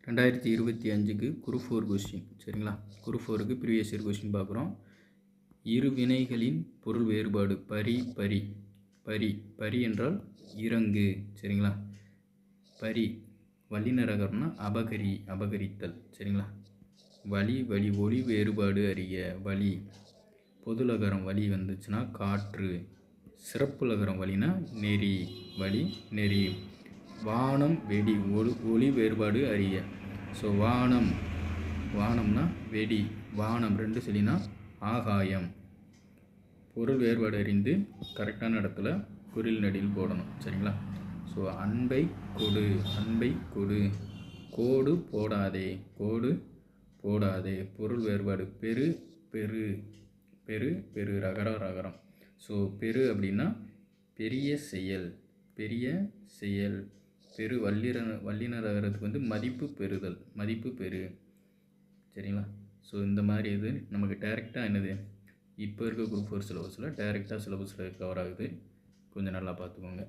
2025க்கு group 4 question சரிங்களா. Group 4க்கு previous year question பார்க்குறோம். இரு வினைகளின் பொருள் வேறுபாடு. பரி பரி பரி பரி என்றால் இறங்கு சரிங்களா. பரி வல்லினரகரம்னா அபகரி அபகரித்தல் சரிங்களா. வழி வழி ஒளி வேறுபாடு அறிய. வழி பொதுலகரம் வழி வந்துச்சுன்னா காற்று. சிறப்புலகரம் வழினா நெறி வழி நெறி. வானம் வெடி ஒளி வேறுபாடு அறிய. ஸோ வானம் வானம்னா வெடி வானம் ரெண்டு சொல்லினா ஆகாயம். பொருள் வேறுபாடு அறிந்து கரெக்டான இடத்துல குறில் நெடில் போடணும் சரிங்களா. ஸோ அன்பை கொடு அன்பை கொடு. கோடு போடாதே கோடு போடாதே. பொருள் வேறுபாடு பெரு பெரு பெரு பெரு ரகரம் ரகரம். ஸோ பெரு அப்படின்னா பெரிய செயல் பெரிய செயல். பெரு வல்லினர் ரகரத்துக்கு வந்து மதிப்பு பெறுதல் மதிப்பு பெரு சரிங்களா. ஸோ இந்த மாதிரி இது நமக்கு டைரெக்டாக என்னது இப்போ இருக்க குரூப் 4 சிலபஸில் டைரெக்டாக சிலபஸில் கவர் ஆகுது. கொஞ்சம் நல்லா பார்த்துக்கோங்க.